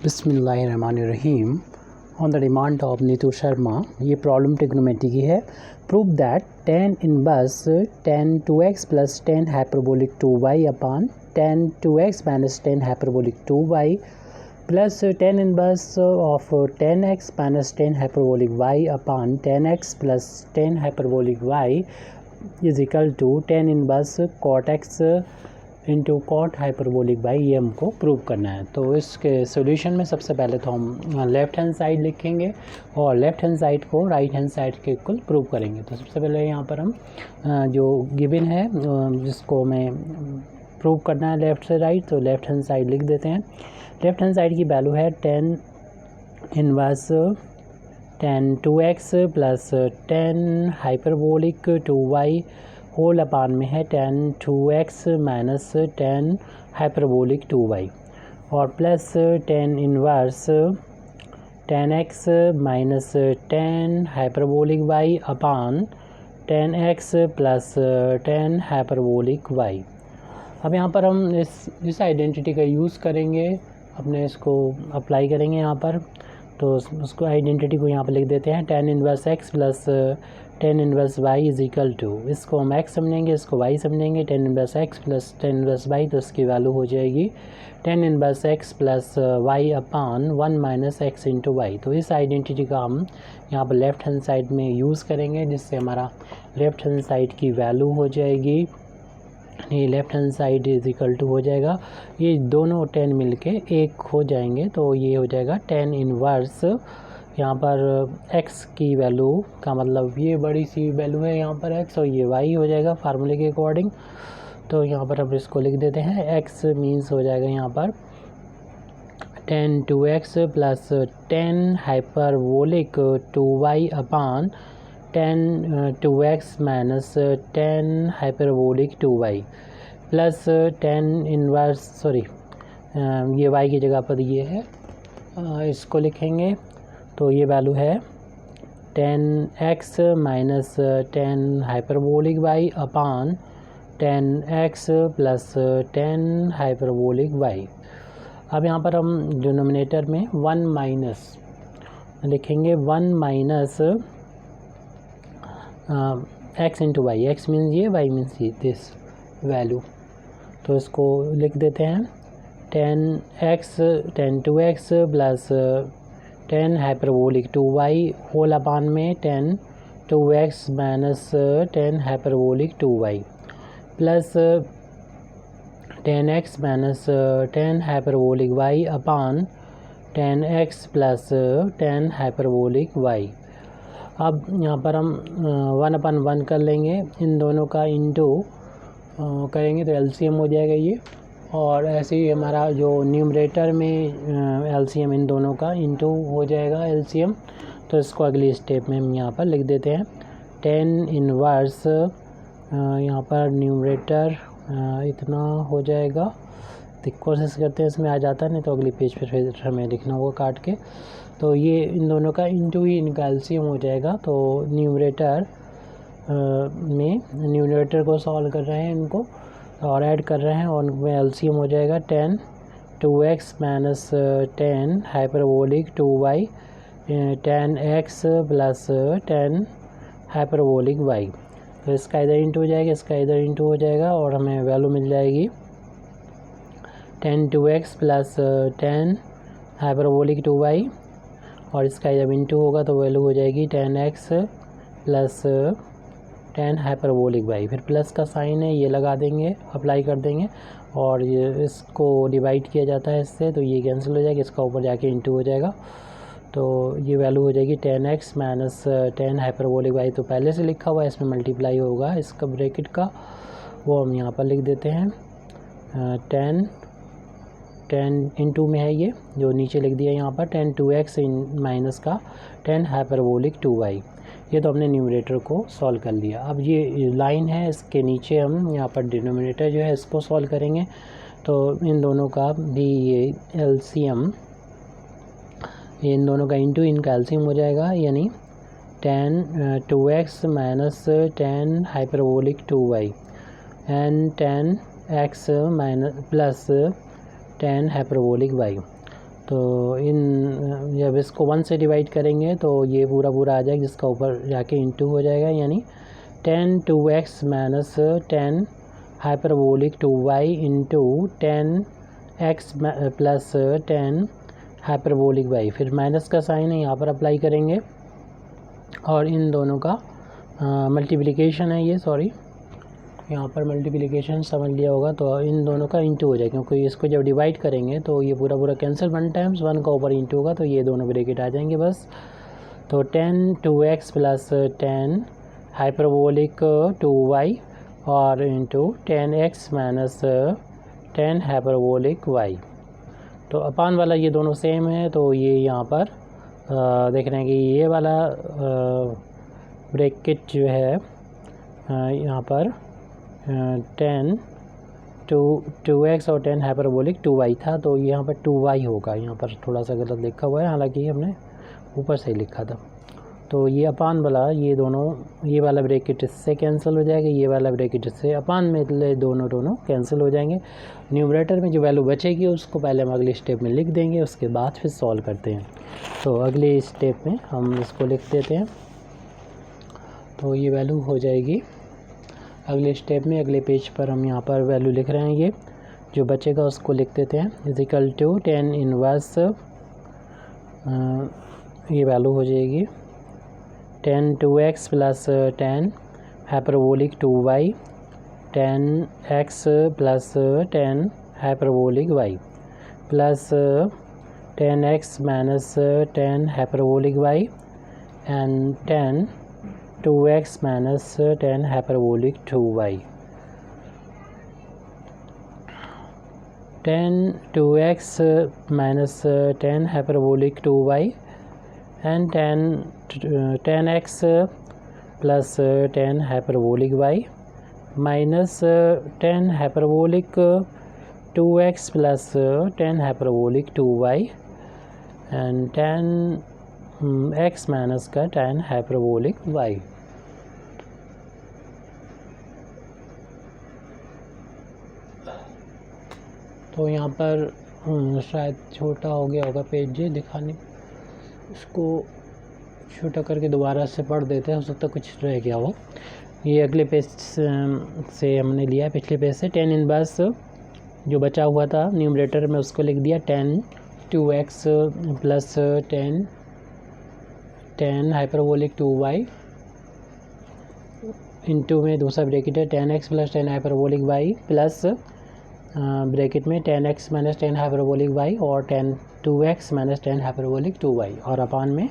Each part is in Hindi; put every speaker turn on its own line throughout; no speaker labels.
बिस्मिल्लाहिर्रहमानिर्रहीम। On the demand of Neetu Sharma, ये प्रॉब्लम ट्रिग्नोमेट्री की है। Prove that tan inverse tan 2x plus tan hyperbolic 2y upon tan 2x minus tan hyperbolic 2y plus tan inverse of tan x minus tan hyperbolic y upon tan x plus tan hyperbolic y is equal to tan inverse cot x into cot hyperbolic by ये हमको प्रूव करना है। तो इसके सॉल्यूशन में सबसे पहले तो हम लेफ़्ट हैंड साइड लिखेंगे और लेफ़्ट हैंड साइड को राइट हैंड साइड के इक्वल प्रूव करेंगे। तो सबसे पहले यहाँ पर हम जो गिवन है जिसको मैं प्रूव करना है लेफ़्ट से राइट, तो लेफ़्ट हैंड साइड लिख देते हैं। लेफ़्ट हैंड साइड की वैल्यू है tan inverse tan 2x plus tan hyperbolic 2y whole upon में है tan 2x minus tan hyperbolic 2y और plus tan inverse tan x minus tan hyperbolic y upon tan x plus tan hyperbolic y। अब यहाँ पर हम इस आइडेंटिटी का यूज़ करेंगे, अपने इसको अप्लाई करेंगे यहाँ पर। तो उसको आइडेंटिटी को यहाँ पर लिख देते हैं tan inverse x plus tan inverse y is equal to, इसको हम x समझेंगे, इसको y समझेंगे। tan inverse x plus tan inverse y, तो इसकी वैल्यू हो जाएगी tan inverse x plus y upon 1 minus x into y. तो इस आइडेंटिटी का हम यहाँ पर लेफ़्ट हैंड साइड में यूज़ करेंगे, जिससे हमारा लेफ़्ट हैंड साइड की वैल्यू हो जाएगी, ये left hand side is equal to हो जाएगा, ये दोनों tan मिलके एक हो जाएंगे। तो ये हो जाएगा tan इनवर्स, यहाँ पर x की वैल्यू का मतलब ये बड़ी सी वैल्यू है यहाँ पर x, और ये y हो जाएगा फार्मूले के अकॉर्डिंग। तो यहाँ पर हम इसको लिख देते हैं, x मीन्स हो जाएगा यहाँ पर tan 2x plus tan hyperbolic 2y upon tan 2x minus tan hyperbolic 2y plus tan inverse ये y की जगह पर ये है, इसको लिखेंगे। तो ये वैल्यू है tan x minus tan hyperbolic y upon tan x plus tan hyperbolic y। अब यहाँ पर हम डिनोमिनेटर में 1 माइनस लिखेंगे, 1 minus x into y, x means ये, y मीन्स ये, दिस वैल्यू। तो इसको लिख देते हैं tan 2x plus tan hyperbolic 2y whole upon में tan 2x minus tan hyperbolic 2y plus tan x minus tan hyperbolic y upon tan x plus tan hyperbolic y। अब यहाँ पर हम 1/1 कर लेंगे, इन दोनों का इंटू करेंगे तो LCM हो जाएगा ये, और ऐसे ही हमारा जो न्यूमरेटर में LCM इन दोनों का इंटू हो जाएगा LCM। तो इसको अगली स्टेप में हम यहाँ पर लिख देते हैं tan इनवर्स, यहाँ पर न्यूमरेटर इतना हो जाएगा, तो कोशिश करते हैं इसमें आ जाता है, नहीं तो अगली पेज पर फिर हमें लिखना होगा काट के। तो ये इन दोनों का इंटू ही इनका LCM हो जाएगा। तो न्यूमरेटर को सॉल्व कर रहे हैं इनको और ऐड कर रहे हैं, और उनमें LCM हो जाएगा tan 2x minus tan hyperbolic 2y tan x plus tan hyperbolic y। तो इसका इधर इंटू हो जाएगा, इसका इधर इंटू हो जाएगा, और हमें वैल्यू मिल जाएगी tan 2x plus tan hyperbolic 2y, और इसका जब इंटू होगा तो वैल्यू हो जाएगी tan x plus tan hyperbolic y। फिर प्लस का साइन है, ये लगा देंगे, अप्लाई कर देंगे, और ये इसको डिवाइड किया जाता है इससे, तो ये कैंसिल हो जाएगा, इसका ऊपर जाके इंटू हो जाएगा। तो ये वैल्यू हो जाएगी tan x minus tan hyperbolic y। तो पहले से लिखा हुआ है, इसमें मल्टीप्लाई होगा इसका ब्रैकेट का, वो हम यहाँ पर लिख देते हैं tan इंटू में है, ये जो नीचे लिख दिया यहाँ पर tan 2x माइनस का tan हाइपरबोलिक 2y। ये तो हमने न्यूमरेटर को सॉल्व कर लिया। अब ये लाइन है, इसके नीचे हम यहाँ पर डिनोमिनेटर जो है इसको सॉल्व करेंगे। तो इन दोनों का भी ये LCM, ये इन दोनों का इंटू इनका LCM हो जाएगा, यानी tan 2x minus tan hyperbolic 2y and tan x minus plus tan hyperbolic y। तो जब इसको 1 से डिवाइड करेंगे तो ये पूरा पूरा आ जाएगा, जिसका ऊपर जाके इंटू हो जाएगा, यानी 10 2x minus 10 hyperbolic 2y into 10x plus 10 hyperbolic y। फिर माइनस का साइन है यहाँ पर अप्लाई करेंगे और इन दोनों का मल्टीप्लिकेशन है ये, सॉरी यहाँ पर मल्टीप्लिकेशन समझ लिया होगा, तो इन दोनों का इंटू हो जाएगा, क्योंकि इसको जब डिवाइड करेंगे तो ये पूरा पूरा कैंसिल 1 टाइम्स 1 का ऊपर इंटू होगा, तो ये दोनों ब्रैकेट आ जाएंगे बस। तो 10 2x प्लस 10 हाइपरबोलिक 2y और into 10x minus 10 hyperbolic y। तो अपान वाला ये दोनों सेम है, तो ये यहाँ पर देख रहे हैं कि ये वाला ब्रैकेट जो है यहाँ पर 10 2x और 10 हाइपरबोलिक 2y था, तो यहाँ पर 2y होगा, यहाँ पर थोड़ा सा गलत लिखा हुआ है, हालांकि हमने ऊपर से लिखा था। तो ये अपान वाला ये दोनों, ये वाला ब्रैकेट इससे कैंसिल हो जाएगा, ये वाला ब्रैकेट इससे, अपान में दोनों कैंसिल हो जाएंगे। न्यूमरेटर में जो वैल्यू बचेगी उसको पहले हम अगले स्टेप में लिख देंगे, उसके बाद फिर सॉल्व करते हैं। तो अगले स्टेप में हम इसको लिख देते हैं, तो ये वैल्यू हो जाएगी अगले स्टेप में, अगले पेज पर हम यहाँ पर वैल्यू लिख रहे हैं, ये जो बचेगा उसको लिख देते हैं, इजिकल टू 10 इनवर्स, ये वैल्यू हो जाएगी 10 2x plus 10 hyperbolic 2y 10x plus 10 hyperbolic y plus 10x minus 10 hyperbolic y and 10 2x minus 10 hyperbolic 2y। 10 2x minus 10 hyperbolic 2y and 10x plus 10 hyperbolic y minus 10 hyperbolic 2x plus 10 hyperbolic 2y and 10x minus का 10 हाइपरबोलिक y। तो यहाँ पर शायद छोटा हो गया होगा पेज ये दिखाने, इसको छोटा करके दोबारा से पढ़ देते हैं, हो सकता कुछ रह गया हो। ये अगले पेज से हमने लिया है, पिछले पेज से 10 इनवर्स जो बचा हुआ था न्यूमरेटर में उसको लिख दिया 10 2x plus 10 hyperbolic 2y into में दूसरा ब्रैकेट है 10x plus 10 hyperbolic y plus bracket में 10x माइनस 10 हाइपरबोलिक y और 2x माइनस 10 हाइपरबोलिक 2y और अपान में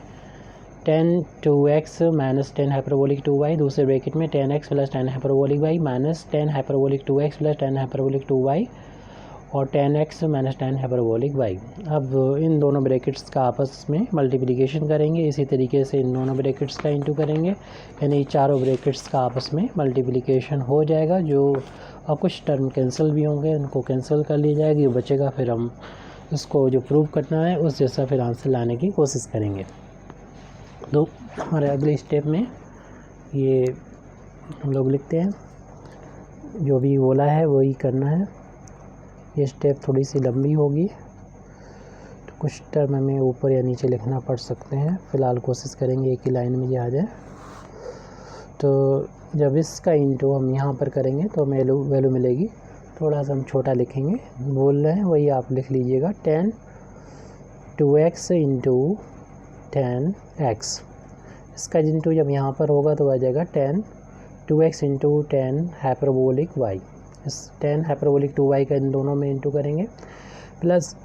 10 2x माइनस 10 हाइपरबोलिक 2y, दूसरे ब्रैकेट में 10x plus 10 hyperbolic y minus 10 hyperbolic 2x plus 10 hyperbolic 2y और 10x माइनस 10 हाइपरबोलिक y। अब इन दोनों ब्रैकेट्स का आपस में मल्टीप्लिकेशन करेंगे, इसी तरीके से इन दोनों ब्रैकेट्स का इंटू करेंगे, यानी चारों ब्रैकेट्स का आपस में मल्टीप्लिकेशन हो जाएगा। जो और कुछ टर्म कैंसिल भी होंगे, उनको कैंसिल कर लिया जाएगी, बचेगा फिर हम इसको जो प्रूव करना है उस जैसा फिर आंसर लाने की कोशिश करेंगे। तो हमारे अगले स्टेप में ये हम लोग लिखते हैं, जो भी बोला है वही करना है। ये स्टेप थोड़ी सी लंबी होगी, तो कुछ टर्म हमें ऊपर या नीचे लिखना पड़ सकते हैं, फ़िलहाल कोशिश करेंगे एक ही लाइन में ये आ जाए। तो जब इसका इंटू हम यहाँ पर करेंगे तो वैल्यू मिलेगी, थोड़ा सा हम छोटा लिखेंगे, बोल रहे हैं वही आप लिख लीजिएगा 10 2x इंटू 10x। इसका इंटू जब यहाँ पर होगा तो आ जाएगा 10 2x इंटू 10 हाइपरबोलिक y। इस 10 हाइपरबोलिक 2y का इन दोनों में इंटू करेंगे plus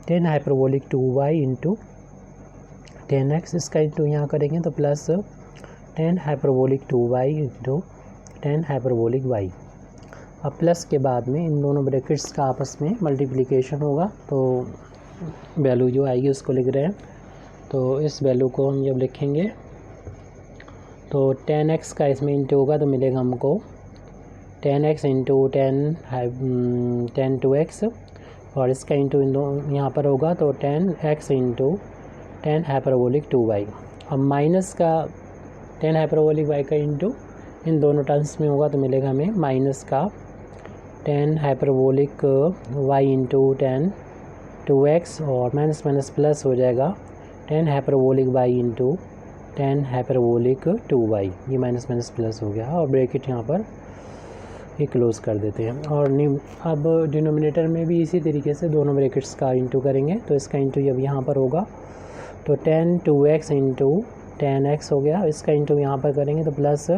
10 hyperbolic 2y into 10x। इसका इंटू यहाँ करेंगे तो plus 10 hyperbolic 2y into 10 hyperbolic y। अब प्लस के बाद में इन दोनों ब्रैकेट्स का आपस में मल्टीप्लिकेशन होगा, तो वैल्यू जो आएगी उसको लिख रहे हैं। तो इस वैल्यू को हम जब लिखेंगे तो 10x का इसमें इंटू होगा तो मिलेगा हमको 10x इंटू 10 2x और इसका इंटू इन दोनों यहाँ पर होगा तो 10x इंटू 10 हाइपरबोलिक 2y। अब माइनस का 10 हाइपरबोलिक y का इंटू इन दोनों टर्म्स में होगा तो मिलेगा हमें माइनस का 10 हाइपरबोलिक y इंटू 10 2x और माइनस माइनस प्लस हो जाएगा 10 hyperbolic y into 10 hyperbolic 2y, ये माइनस माइनस प्लस हो गया और ब्रैकेट यहाँ पर ये क्लोज कर देते हैं। और अब डिनोमिनेटर में भी इसी तरीके से दोनों ब्रैकेट्स का इंटू करेंगे, तो इसका इंटू जब यहाँ पर होगा तो 10 2x इंटू 10x हो गया, इसका इंटू यहाँ पर करेंगे तो plus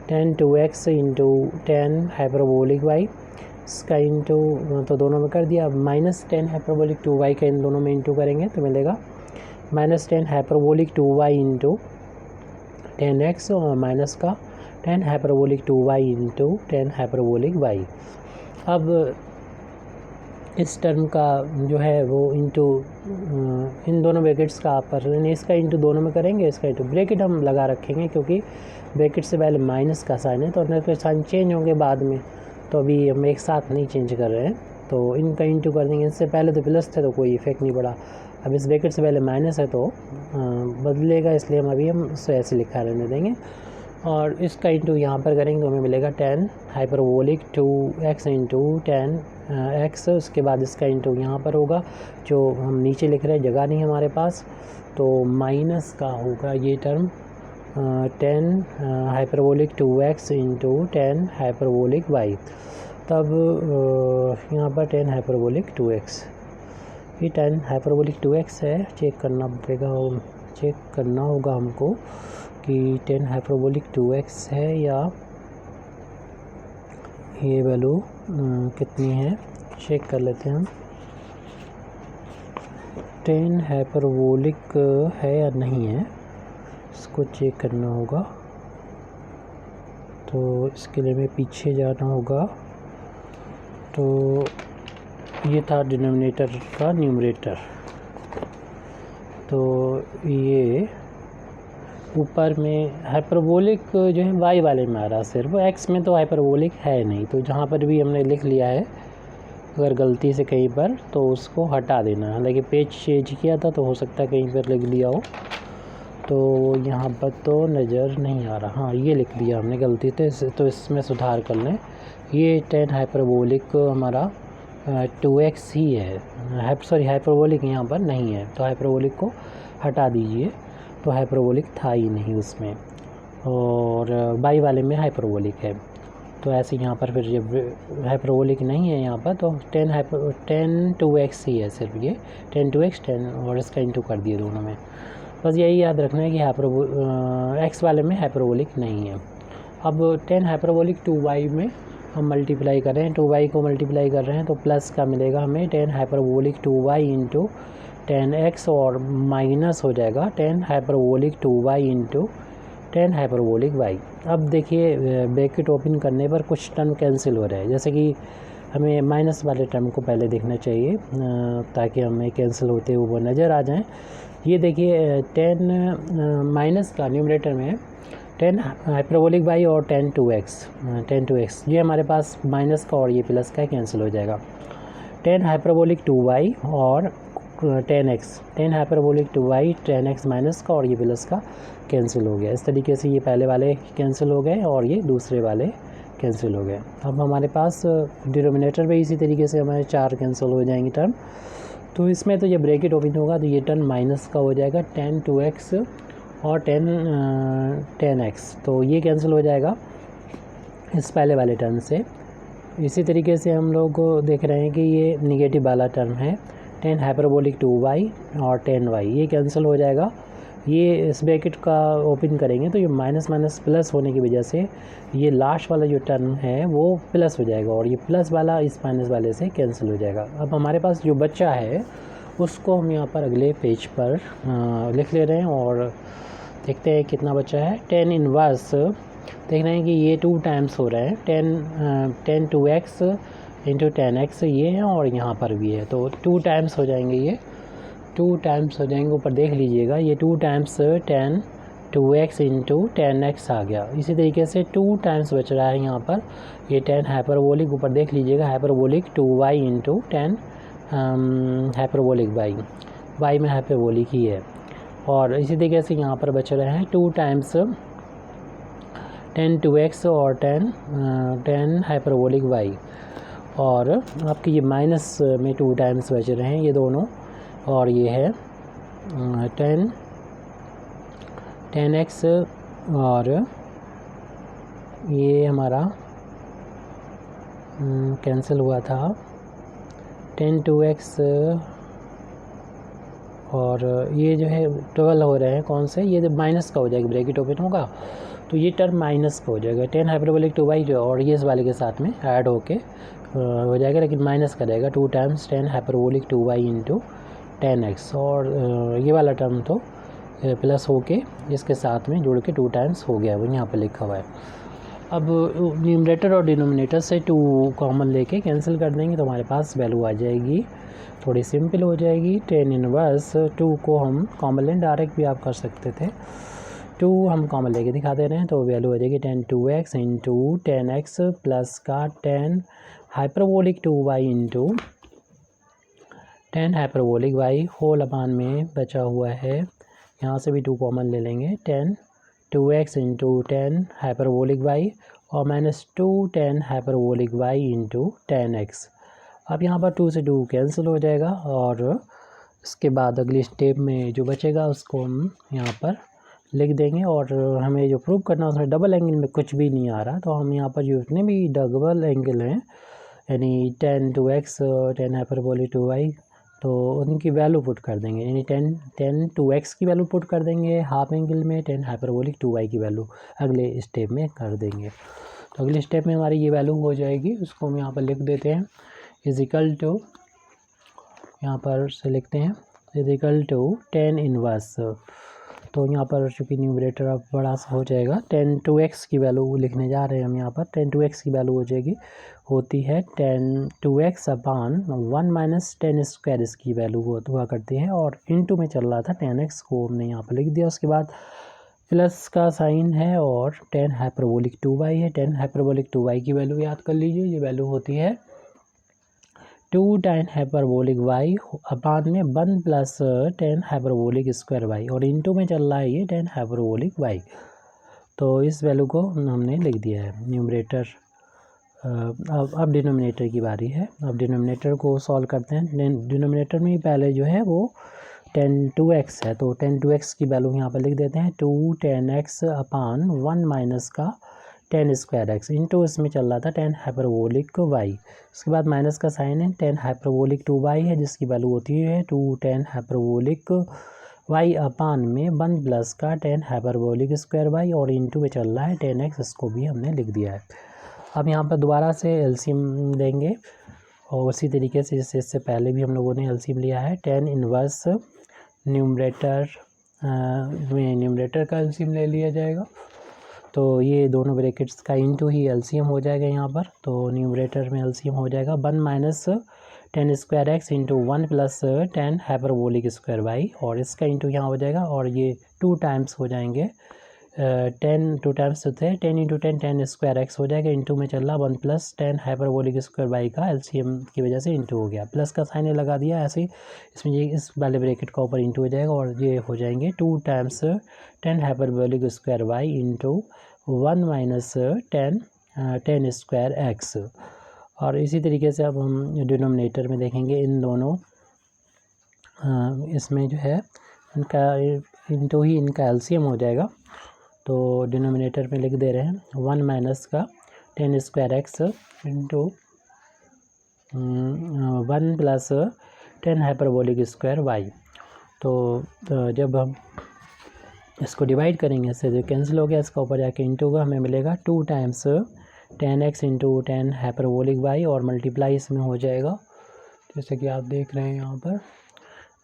10 2x into 10 hyperbolic y, इसका इंटू तो दोनों में कर दिया। अब माइनस 10 हाइपरबोलिक 2y का इन दोनों में इंटू करेंगे तो मिलेगा minus 10 hyperbolic 2y into 10x और माइनस का 10 hyperbolic 2y into 10 hyperbolic y। अब इस टर्म का जो है वो इंटू इन दोनों ब्रैकेट्स का पर इसका इंटू दोनों में करेंगे, इसका इंटू ब्रैकेट हम लगा रखेंगे क्योंकि ब्रैकेट से पहले माइनस का साइन है तो अंदर के साइन चेंज होंगे बाद में, तो अभी हम एक साथ नहीं चेंज कर रहे हैं, तो इनका इंटू कर देंगे। इससे पहले तो प्लस थे तो कोई इफेक्ट नहीं पड़ा, अब इस ब्रैकेट से पहले माइनस है तो बदलेगा, इसलिए हम उससे ऐसे लिखा रहने देंगे। और इसका इंटू यहाँ पर करेंगे तो हमें मिलेगा 10 हाइपरबोलिक 2x इंटू 10x, उसके बाद इसका इंटू यहाँ पर होगा जो हम नीचे लिख रहे हैं, जगह नहीं हमारे पास, तो माइनस का होगा ये term 10 hyperbolic 2x into 10 hyperbolic y, तब यहाँ पर 10 हाइपरबोलिक 2x, ये 10 हाइपरबोलिक 2x है, चेक करना होगा हमको कि 10 हाइपरबोलिक 2x है या ये वैल्यू कितनी है, चेक कर लेते हैं हम। 10 हाइपरबोलिक है या नहीं है इसको चेक करना होगा, तो इसके लिए हमें पीछे जाना होगा। तो ये था डिनोमिनेटर का न्यूमरेटर, तो ये ऊपर में हाइपरबोलिक जो है y वाले में आ रहा, सिर्फ x में तो हाइपरबोलिक है नहीं, तो जहाँ पर भी हमने लिख लिया है अगर गलती से कहीं पर तो उसको हटा देना। हालांकि पेज चेंज किया था तो हो सकता है कहीं पर लिख लिया हो, तो यहाँ पर तो नज़र नहीं आ रहा, हाँ ये लिख दिया हमने गलती से, तो इसमें सुधार कर लें। ये 10 हाइपरबोलिक हमारा 2x ही है, हाइपरबोलिक यहाँ पर नहीं है, तो हाइपरबोलिक को हटा दीजिए, तो हाइपरबोलिक था ही नहीं उसमें, और y वाले में हाइपरबोलिक है, तो ऐसे यहाँ पर फिर जब हाइपरबोलिक नहीं है यहाँ पर तो 10 2x ही है, सिर्फ ये 10 2x 10 और इसका इंटू कर दिए दोनों में। बस यही याद रखना है कि x वाले में हाइपरबोलिक नहीं है। अब 10 हाइपरबोलिक 2y में हम मल्टीप्लाई कर रहे हैं, 2y को मल्टीप्लाई कर रहे हैं तो प्लस का मिलेगा हमें 10 हाइपरबोलिक 2y इंटू 10x और माइनस हो जाएगा 10 hyperbolic 2y into 10 hyperbolic y। अब देखिए ब्रैकेट ओपन करने पर कुछ टर्म कैंसिल हो रहे हैं, जैसे कि हमें माइनस वाले टर्म को पहले देखना चाहिए ताकि हमें कैंसिल होते हुए वो नज़र आ जाएं। ये देखिए 10 माइनस का न्यूमरेटर में 10 हाइपरबोलिक y और 10 2x, ये हमारे पास माइनस का और ये प्लस का कैंसिल हो जाएगा। 10 हाइपरबोलिक 2y और 10 हाइपरबोलिक 2y 10x माइनस का और ये प्लस का कैंसिल हो गया। इस तरीके से ये पहले वाले कैंसिल हो गए और ये दूसरे वाले कैंसिल हो गए। अब हमारे पास डिनोमिनेटर में इसी तरीके से हमारे 4 कैंसिल हो जाएंगे टर्म, तो इसमें तो ये ब्रैकेट ओपन होगा तो ये टर्म माइनस का हो जाएगा 10 2x और 10x, तो ये कैंसिल हो जाएगा इस पहले वाले टर्म से। इसी तरीके से हम लोग देख रहे हैं कि ये निगेटिव वाला टर्म है 10 हाइपरबोलिक 2y और 10y, ये कैंसिल हो जाएगा। ये इस ब्रैकेट का ओपन करेंगे तो ये माइनस माइनस प्लस होने की वजह से ये लास्ट वाला जो टर्म है वो प्लस हो जाएगा और ये प्लस वाला इस माइनस वाले से कैंसिल हो जाएगा। अब हमारे पास जो बचा है उसको हम यहाँ पर अगले पेज पर लिख ले रहे हैं और देखते हैं कितना बचा है। 10 इनवर्स देख रहे हैं कि ये 2 टाइम्स हो रहे हैं, 10 2x इंटू 10x ये है और यहाँ पर भी है, तो 2 टाइम्स हो जाएंगे, ये 2 टाइम्स हो जाएंगे। ऊपर देख लीजिएगा ये 2 टाइम्स 10 2x इंटू 10x आ गया। इसी तरीके से 2 टाइम्स बच रहा है यहाँ पर, ये 10 हाइपरबोलिक, ऊपर देख लीजिएगा hyperbolic 2y into 10 hyperbolic y में हाइपरबोलिक ही है। और इसी तरीके से यहाँ पर बच रहे हैं 2 टाइम्स 10 2x और 10 हाइपरबोलिक y। और आपके ये माइनस में 2 टाइम्स बच रहे हैं ये दोनों, और ये है 10x और ये हमारा कैंसिल हुआ था 10 2x, और ये जो है 12 हो रहे हैं कौन से, ये माइनस का हो जाएगा, ब्रैकेट ओपन होगा तो ये टर्म माइनस का हो जाएगा 10 हाइपरबोलिक 2y जो, और ये इस वाले के साथ में ऐड होके हो जाएगा, लेकिन माइनस का रहेगा 2 times 10 hyperbolic 2y into 10x, और ये वाला टर्म तो प्लस होके इसके साथ में जुड़ के 2 टाइम्स हो गया, वो यहाँ पर लिखा हुआ है। अब न्यूमरेटर और डिनोमिनेटर से 2 कॉमन लेके कैंसिल कर देंगे तो हमारे पास वैल्यू आ जाएगी, थोड़ी सिंपल हो जाएगी। 10 इनवर्स 2 को हम कॉमन लें, डायरेक्ट भी आप कर सकते थे, 2 हम कॉमन लेके दिखा दे रहे हैं तो वैल्यू हो जाएगी 10 2x इंटू 10x प्लस का 10 hyperbolic 2y into 10 hyperbolic y whole upon में बचा हुआ है, यहाँ से भी 2 कॉमन ले लेंगे, 10 2x इंटू 10 हाइपरबोलिक y और minus 2 10 hyperbolic y into 10x। अब यहाँ पर 2 से 2 कैंसिल हो जाएगा, और इसके बाद अगली स्टेप में जो बचेगा उसको हम यहाँ पर लिख देंगे, और हमें जो प्रूव करना है उसमें डबल एंगल में कुछ भी नहीं आ रहा, तो हम यहाँ पर जितने भी डबल एंगल हैं यानी 10 2x 10 हाइपरबोलिक 2y, तो उनकी वैल्यू पुट कर देंगे, यानी 10 2x की वैल्यू पुट कर देंगे हाफ एंगल में, 10 हाइपरबोलिक 2y की वैल्यू अगले स्टेप में कर देंगे। तो अगले स्टेप में हमारी ये वैल्यू हो जाएगी, उसको हम यहाँ पर लिख देते हैं इज इक्वल टू, यहाँ पर से लिखते हैं इज इक्वल टू 10 इनवर्स, तो यहाँ पर चूँकि न्यूमरेटर अब बड़ा सा हो जाएगा, 10 2x की वैल्यू लिखने जा रहे हैं हम यहाँ पर, 10 2x की वैल्यू हो जाएगी, होती है 10 2x अपान 1 माइनस 10 स्क्वायर, इसकी वैल्यू हुआ करती है, और इनटू में चल रहा था 10x को हमने यहाँ पर लिख दिया, उसके बाद प्लस का साइन है और 10 हाइपरबोलिक 2y है, 10 हाइपरबोलिक 2y की वैल्यू याद कर लीजिए, ये वैल्यू होती है 2 10 हाइपरबोलिक y अपान में 1 प्लस 10 हाइपरबोलिक स्क्वायर y, और इनटू में चल रहा है ये 10 हाइपरबोलिक y, तो इस वैल्यू को हमने लिख दिया है न्यूमरेटर। अब डिनोमिनेटर की बारी है, अब डिनोमिनेटर को सॉल्व करते हैं। डिनोमिनेटर में पहले जो है वो 10 2x है, तो 10 2x की वैल्यू यहाँ पर लिख देते हैं 2 10x अपान 1 माइनस का 10 स्क्वायर एक्स इंटू इसमें चल रहा था 10 हाइपरबोलिक y, इसके बाद माइनस का साइन है 10 हाइपरबोलिक 2y है जिसकी वैल्यू होती है 2 10 हाइपरबोलिक y अपान में 1 प्लस का 10 हाइपरबोलिक स्क्वायर y, और इंटू में चल रहा है 10x, इसको भी हमने लिख दिया है। अब यहाँ पर दोबारा से एलसीएम देंगे, और उसी तरीके से जैसे इससे पहले भी हम लोगों ने एलसीएम लिया है, 10 इनवर्स न्यूमरेटर में न्यूमरेटर का एलसीएम ले लिया जाएगा, तो ये दोनों ब्रैकेट्स का इंटू ही एलसीएम हो जाएगा यहाँ पर, तो न्यूमरेटर में एलसीएम हो जाएगा 1 minus 10 square x into 1 plus 10 hyperbolic square y, और इसका इंटू यहाँ हो जाएगा, और ये 2 टाइम्स हो जाएंगे, 10 2 टाइम्स होते हैं 10 इंटू 10 10 स्क्वायर एक्स हो जाएगा, इंटू में चल रहा 1 प्लस 10 हाइपरबोलिक स्क्वायर वाई का एलसीएम की वजह से इंटू हो गया, प्लस का साइन लगा दिया ऐसे ही, इसमें ये इस वाले ब्रैकेट का ऊपर इंटू हो जाएगा, और ये हो जाएंगे 2 times 10 hyperbolic square y into 1 minus 10 square x. और इसी तरीके से अब हम डिनोमिनेटर में देखेंगे इन दोनों, इसमें जो है इनका इंटू ही इनका एलसीएम हो जाएगा, तो डिनोमिनेटर में लिख दे रहे हैं 1 माइनस का 10 square x into 1 plus 10 hyperbolic square y. तो जब हम इसको डिवाइड करेंगे इससे जो कैंसिल हो गया, इसका ऊपर जाके इंटू का हमें मिलेगा 2 times 10x into 10 hyperbolic y, और मल्टीप्लाई इसमें हो जाएगा, जैसे कि आप देख रहे हैं यहाँ पर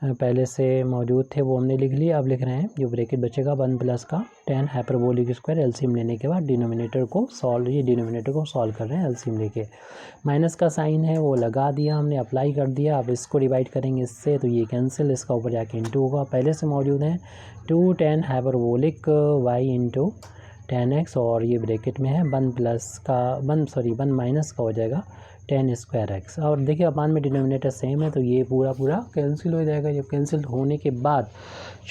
पहले से मौजूद थे वो हमने लिख लिया, अब लिख रहे हैं जो ब्रैकेट बचेगा 1 प्लस का 10 हाइपरबोलिक स्क्वायर, एलसीएम लेने के बाद डिनोमिनेटर को सॉल्व, ये डिनोमिनेटर को सॉल्व कर रहे हैं एलसीएम लेके, माइनस का साइन है वो लगा दिया हमने, अप्लाई कर दिया, अब इसको डिवाइड करेंगे इससे तो ये कैंसिल, इसका ऊपर जाके इंटू होगा, पहले से मौजूद हैं 2 10 हाइपरबोलिक वाई इंटू 10x, और ये ब्रैकेट में है 1 प्लस का 1 माइनस का हो जाएगा 10 स्क्वायर एक्स, और देखिए अपान में डिनोमिनेटर सेम है तो ये पूरा कैंसिल हो जाएगा। जब कैंसिल होने के बाद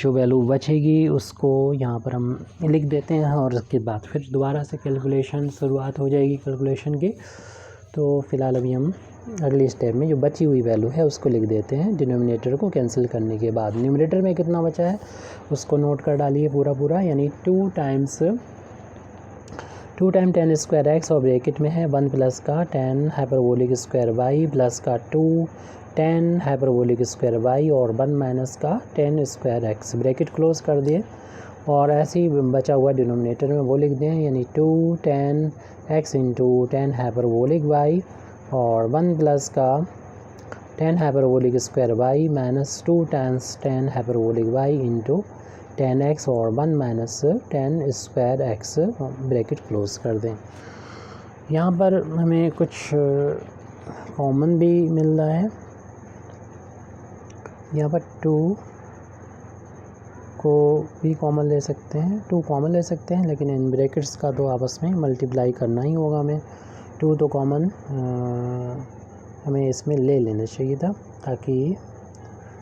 जो वैल्यू बचेगी उसको यहाँ पर हम लिख देते हैं, और उसके बाद फिर दोबारा से कैलकुलेशन शुरुआत हो जाएगी कैलकुलेशन की। तो फ़िलहाल अभी हम अगली स्टेप में जो बची हुई वैल्यू है उसको लिख देते हैं डिनोमिनेटर को कैंसिल करने के बाद। न्यूमरेटर में कितना बचा है उसको नोट कर डालिए पूरा, यानी 2 टाइम्स 10 स्क्वायर एक्स और ब्रैकेट में है 1 प्लस का 10 हाइपरबोलिक स्क्वायर वाई प्लस का 2 10 हाइपरबोलिक स्क्वायर वाई और 1 माइनस का 10 स्क्वायर एक्स, ब्रैकेट क्लोज कर दिए। और ऐसे ही बचा हुआ डिनोमिनेटर में वो लिख दें, यानी 2 10 एक्स इंटू 10 हाइपरबोलिक वाई और 1 प्लस का 10 hyperbolic square y minus 2 times 10 hyperbolic y into 10x और 1 minus 10 square x, bracket close कर दें। यहाँ पर हमें कुछ कॉमन भी मिल रहा है, यहाँ पर 2 को भी कॉमन ले सकते हैं, 2 कॉमन ले सकते हैं, लेकिन इन ब्रैकेट्स का तो आपस में मल्टीप्लाई करना ही होगा हमें। 2 तो कॉमन हमें इसमें ले लेना चाहिए था, ताकि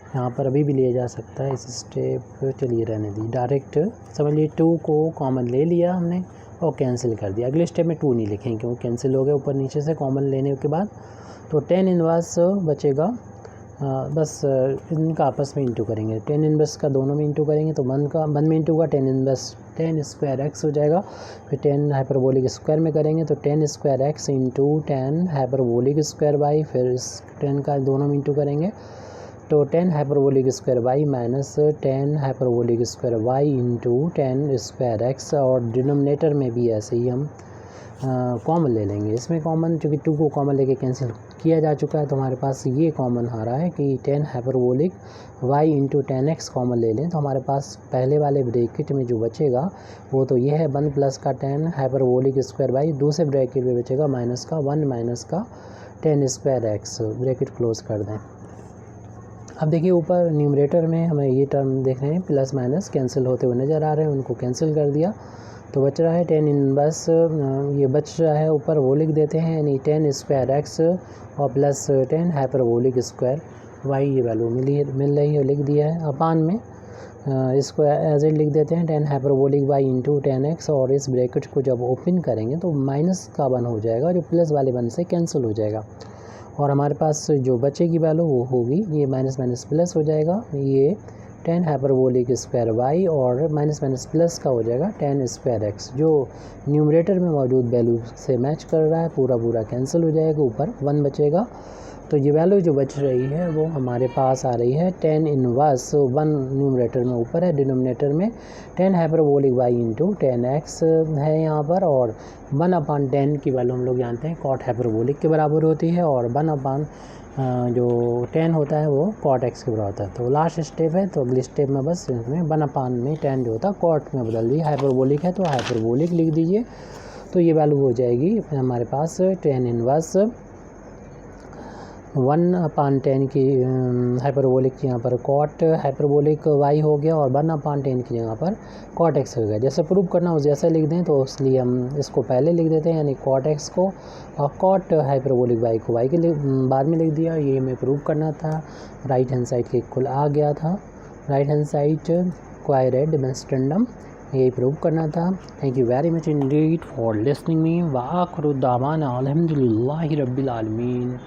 यहाँ पर अभी भी लिया जा सकता है। इस स्टेप चलिए रहने दी, डायरेक्ट समझ लिए 2 को कॉमन ले लिया हमने और कैंसिल कर दिया। अगले स्टेप में 2 नहीं लिखेंगे क्योंकि कैंसिल हो गया ऊपर नीचे से कॉमन लेने के बाद। तो 10 इनवर्स बचेगा, बस इनका आपस में इंटू करेंगे। 10 इनवर्स का दोनों में इंटू करेंगे तो 1 में इंटू का 10 इनवर्स 10 स्क्वायर एक्स हो जाएगा। फिर 10 हाइपरबोलिक स्क्वायर में करेंगे तो 10 square x into 10 hyperbolic square y, फिर इस 10 का दोनों में इंटू करेंगे तो 10 hyperbolic square y minus 10 hyperbolic square y into 10 square x. और डिनोमिनेटर में भी ऐसे ही हम कॉमन ले लेंगे। इसमें कॉमन चूँकि 2 को कॉमन लेके कैंसिल किया जा चुका है तो हमारे पास ये कॉमन आ रहा है कि 10 hyperbolic y into 10x common ले लें तो हमारे पास पहले वाले ब्रैकेट में जो बचेगा वो तो ये है 1 प्लस का 10 हाइपरबोलिक स्क्वायर वाई, दूसरे ब्रैकेट में बचेगा माइनस का 1 माइनस का 10 स्क्वायर एक्स, ब्रैकेट क्लोज कर दें। अब देखिए ऊपर न्यूमरेटर में हमें ये टर्म देख रहे हैं प्लस माइनस कैंसिल होते हुए नज़र आ रहे हैं, उनको कैंसिल कर दिया तो बच रहा है 10 इनवर्स, ये बच रहा है ऊपर वो लिख देते हैं, यानी 10 स्क्वायर एक्स और प्लस 10 हाइपरबोलिक स्क्वायर वाई, ये वैल्यू मिल रही है, लिख दिया है। अपान में इसको एज इट लिख देते हैं 10 हाइपरबोलिक वाई इंटू 10x, और इस ब्रैकेट को जब ओपन करेंगे तो माइनस का 1 हो जाएगा जो प्लस वाले 1 से कैंसिल हो जाएगा और हमारे पास जो बचेगी वैल्यू वो होगी ये माइनस माइनस प्लस हो जाएगा, ये 10 हाइपरबोलिक स्क्वायर वाई और माइनस माइनस प्लस का हो जाएगा 10 स्क्वायर एक्स, जो न्यूमरेटर में मौजूद वैल्यू से मैच कर रहा है। पूरा कैंसिल हो जाएगा, ऊपर 1 बचेगा। तो ये वैल्यू जो बच रही है वो हमारे पास आ रही है 10 इनवर्स 1 न्यूमरेटर में ऊपर है, डिनोमिनेटर में 10 हाइपरबोलिक वाई इंटू 10x है यहाँ पर, और 1/10 की वैल्यू हम लोग जानते हैं कॉट हाइपरबोलिक के बराबर होती है और 1 जो 10 होता है वो कॉट एक्स के बराबर होता है। तो लास्ट स्टेप है, तो अगली स्टेप में बस इसमें 1/10 जो होता है कॉट में बदल दी, हाइपरबोलिक है तो हाइपरबोलिक लिख दीजिए। तो ये वैल्यू हो जाएगी हमारे पास 10 इनवर्स 1/10 की हाइपरबोलिक की यहाँ पर कॉट हाइपरबोलिक वाई हो गया और 1/10 की जगह पर कॉट एक्स हो गया। जैसे प्रूव करना हो जैसे लिख दें तो इसलिए हम इसको पहले लिख देते हैं, यानी कॉट एक्स को और कॉट हाइपरबोलिक वाई को वाई के बाद में लिख दिया। ये हमें प्रूव करना था, राइट हैंड साइड के इक्वल आ गया था, राइट हैंड साइड क्वायरेड डिमेंस्ट्रेंडम, यही प्रूव करना था। Thank you very much Indeed for listening me. व आखिर दावाना अल्हम्दुलिल्लाहि रब्बिल आलमीन।